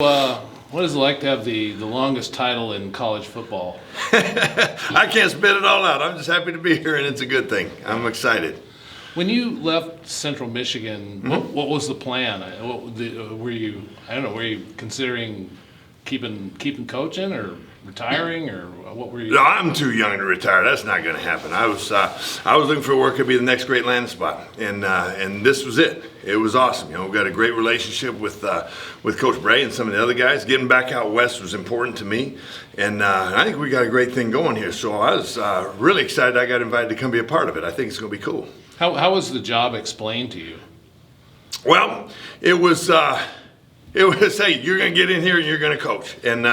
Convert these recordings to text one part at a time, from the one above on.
What is it like to have the longest title in college football? I can't spit it all out. I'm just happy to be here, and it's a good thing. I'm excited. When you left Central Michigan, what was the plan? Were you considering keeping coaching or retiring, or what were you? No, I'm too young to retire. That's not going to happen. I was looking for work to be the next great landing spot, and this was it. It was awesome. We've got a great relationship with Coach Bray and some of the other guys. Getting back out west was important to me, and I think we got a great thing going here. So I was really excited. I got invited to come be a part of it. I think it's going to be cool. How was the job explained to you? Well, it was, hey, you're going to get in here and you're going to coach. And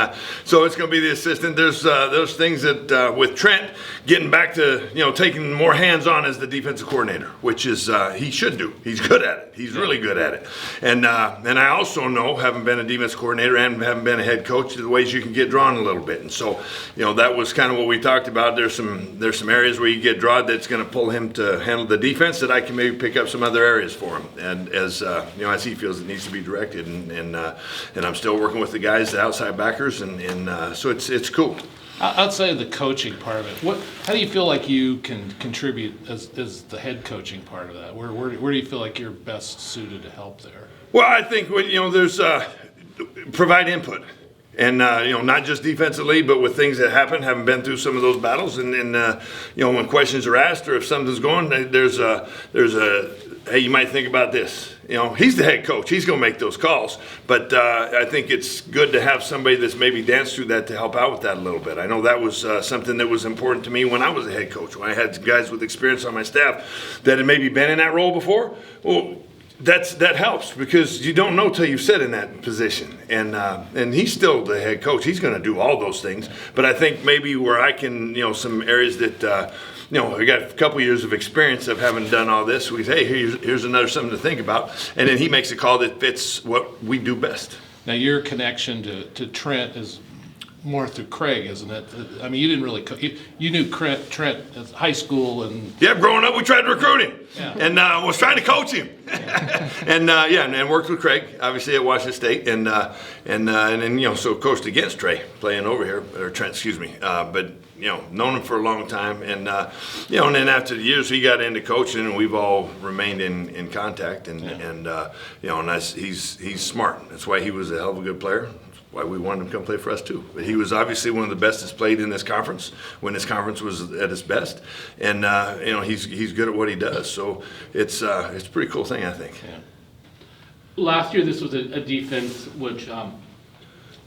so it's going to be the assistant. There's things that with Trent getting back to, taking more hands-on as the defensive coordinator, which is he should do. He's good at it. He's really good at it. And I also know, having been a defensive coordinator and having been a head coach, the ways you can get drawn a little bit. And so, that was kind of what we talked about. There's some areas where you get drawn that's going to pull him to handle the defense that I can maybe pick up some other areas for him. And as he feels it needs to be directed. And I'm still working with the guys, the outside backers, and so it's cool. Outside of the coaching part of it, how do you feel like you can contribute as the head coaching part of that? Where do you feel like you're best suited to help there? Well, I think there's provide input. And, not just defensively, but with things that happen, having been through some of those battles. And when questions are asked or if something's going, there's a, hey, you might think about this. He's the head coach. He's going to make those calls. But I think it's good to have somebody that's maybe danced through that to help out with that a little bit. I know that was something that was important to me when I was a head coach, when I had guys with experience on my staff that had maybe been in that role before. Well, that helps because you don't know till you sit in that position, and he's still the head coach. He's going to do all those things, but I think maybe where I can, some areas that I got a couple years of experience of having done all this. We say, hey, here's another something to think about, and then he makes a call that fits what we do best. Now your connection to Trent is more through Craig, isn't it? I mean, you didn't really you knew Trent at high school, and growing up we tried to recruit him, and was trying to coach him, and worked with Craig obviously at Washington State, and then so coached against Trey playing over here, or Trent, excuse me, but known him for a long time, and then after the years he got into coaching, and we've all remained in contact, and he's smart. That's why he was a hell of a good player. Why we wanted him to come play for us too. But he was obviously one of the best that's played in this conference when this conference was at its best, and he's good at what he does. So it's a pretty cool thing, I think. Yeah. Last year, this was a defense which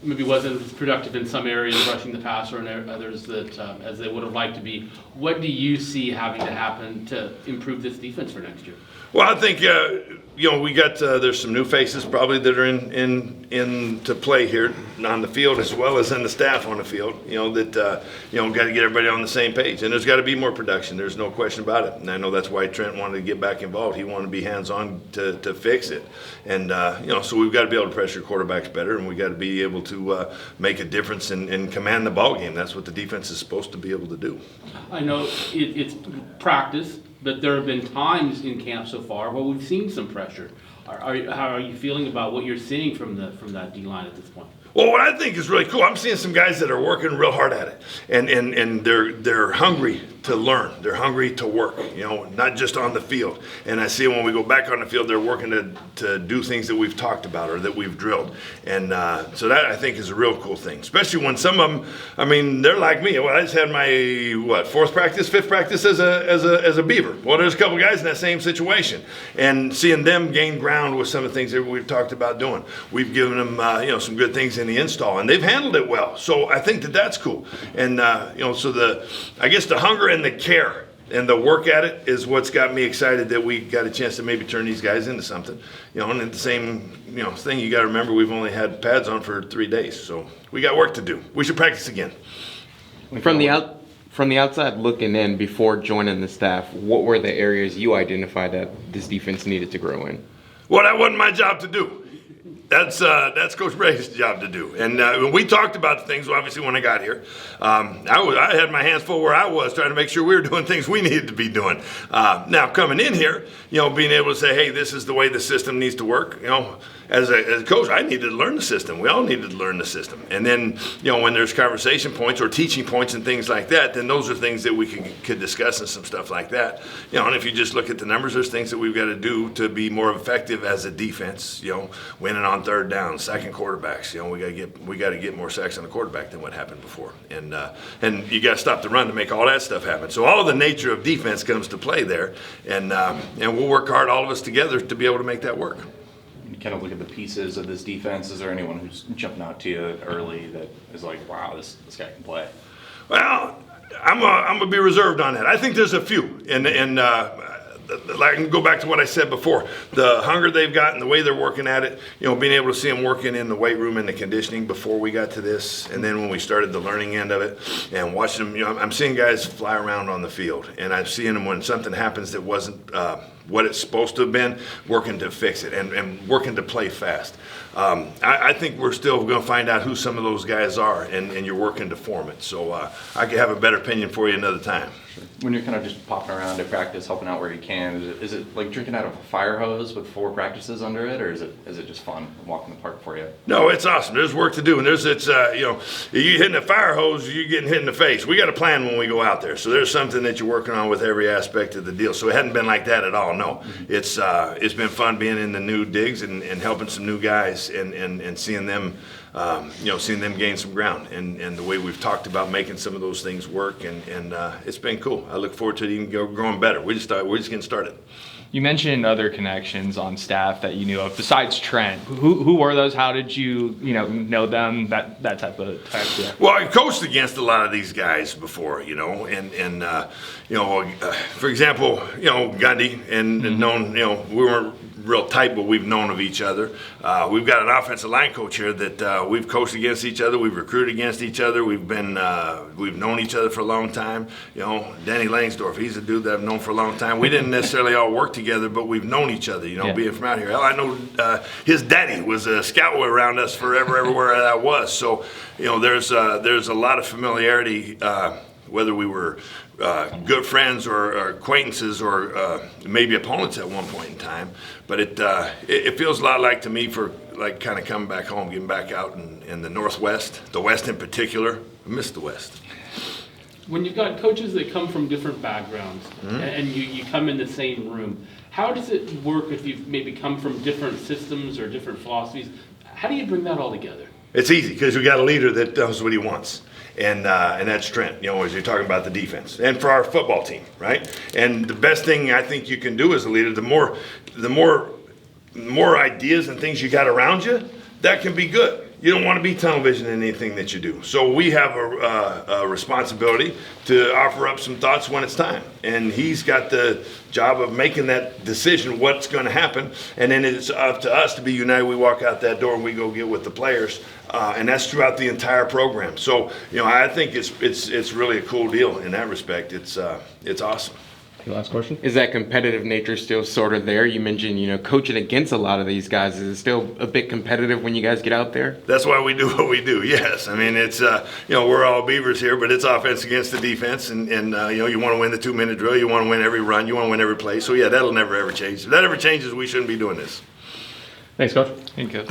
maybe wasn't as productive in some areas, rushing the passer, and others that as they would have liked to be. What do you see having to happen to improve this defense for next year? Well, I think we got there's some new faces probably that are in to play here on the field as well as in the staff on the field. That got to get everybody on the same page, and there's got to be more production. There's no question about it. And I know that's why Trent wanted to get back involved. He wanted to be hands-on to fix it, and so we've got to be able to pressure quarterbacks better, and we got to be able to make a difference and command the ball game. That's what the defense is supposed to be able to do. I know it's practice, but there have been times in camp so far where we've seen some pressure. How are you feeling about what you're seeing from that D-line at this point? Well, what I think is really cool, I'm seeing some guys that are working real hard at it, and they're hungry to learn. They're hungry to work, not just on the field. And I see when we go back on the field, they're working to do things that we've talked about or that we've drilled. And so that, I think, is a real cool thing, especially when some of them, they're like me. Well, I just had my, fifth practice as a Beaver. Well, there's a couple guys in that same situation. And seeing them gain ground with some of the things that we've talked about doing. We've given them, some good things in the install, and they've handled it well. So I think that's cool. And, so the hunger and the care and the work at it is what's got me excited that we got a chance to maybe turn these guys into something. And at the same, thing, you got to remember we've only had pads on for 3 days. So we got work to do. We should practice again. From the outside looking in before joining the staff, what were the areas you identified that this defense needed to grow in? Well, that wasn't my job to do. That's Coach Bray's job to do. And when we talked about the things, obviously when I got here, I had my hands full where I was trying to make sure we were doing things we needed to be doing. Now coming in here, being able to say, hey, this is the way the system needs to work. as a coach, I needed to learn the system. We all needed to learn the system. And then, when there's conversation points or teaching points and things like that, then those are things that we could discuss and some stuff like that. And if you just look at the numbers, there's things that we've got to do to be more effective as a defense. Winning on third down, sacking quarterbacks. We got to get more sacks on the quarterback than what happened before. And you got to stop the run to make all that stuff happen. So all of the nature of defense comes to play there, and we'll work hard, all of us together, to be able to make that work. You kind of look at the pieces of this defense. Is there anyone who's jumping out to you early that is like, wow, this guy can play? Well, I'm gonna be reserved on that. I think there's a few, and I can go back to what I said before. The hunger they've got and the way they're working at it, being able to see them working in the weight room and the conditioning before we got to this, and then when we started the learning end of it, and watching them, I'm seeing guys fly around on the field, and I'm seeing them when something happens that wasn't what it's supposed to have been, working to fix it and working to play fast. I think we're still going to find out who some of those guys are, and you're working to form it. So I could have a better opinion for you another time. When you're kind of just popping around at practice, helping out where you can, is it like drinking out of a fire hose with 4 practices under it, or is it just fun walking the park for you? No, it's awesome. There's work to do, and you hitting a fire hose, you're getting hit in the face. We got a plan when we go out there, so there's something that you're working on with every aspect of the deal. So it hadn't been like that at all. No, it's been fun being in the new digs and helping some new guys and seeing them. Seeing them gain some ground and the way we've talked about making some of those things work, and it's been cool. I look forward to it even growing better. We're just getting started. You mentioned other connections on staff that you knew of besides Trent. Who were those? How did you know them? That type of deal. Well, I coached against a lot of these guys before, for example, Gundy and known, we weren't real tight, but we've known of each other. We've got an offensive line coach here that we've coached against each other. We've recruited against each other. We've known each other for a long time. Danny Langsdorf, he's a dude that I've known for a long time. We didn't necessarily all work together, but we've known each other, being from out here. Hell, I know his daddy was a scout around us forever, everywhere I was. So, there's a lot of familiarity, whether we were good friends or acquaintances or maybe opponents at one point in time. But it feels a lot like to me for like kind of coming back home, getting back out in the Northwest, the West in particular. I miss the West. When you've got coaches that come from different backgrounds and you come in the same room, how does it work if you've maybe come from different systems or different philosophies? How do you bring that all together? It's easy because we got a leader that knows what he wants. And that's Trent, as you're talking about the defense. And for our football team, right? And the best thing I think you can do as a leader, the more ideas and things you got around you, that can be good. You don't want to be tunnel vision in anything that you do. So we have a responsibility to offer up some thoughts when it's time. And he's got the job of making that decision, what's going to happen. And then it's up to us to be united. We walk out that door and we go get with the players. And that's throughout the entire program. So, I think it's really a cool deal in that respect. It's awesome. Last question. Is that competitive nature still sort of there? You mentioned, coaching against a lot of these guys. Is it still a bit competitive when you guys get out there? That's why we do what we do, yes. I mean, it's, we're all Beavers here, but it's offense against the defense. And you want to win the 2-minute drill. You want to win every run. You want to win every play. So, yeah, that'll never, ever change. If that ever changes, we shouldn't be doing this. Thanks, Coach. Thank you.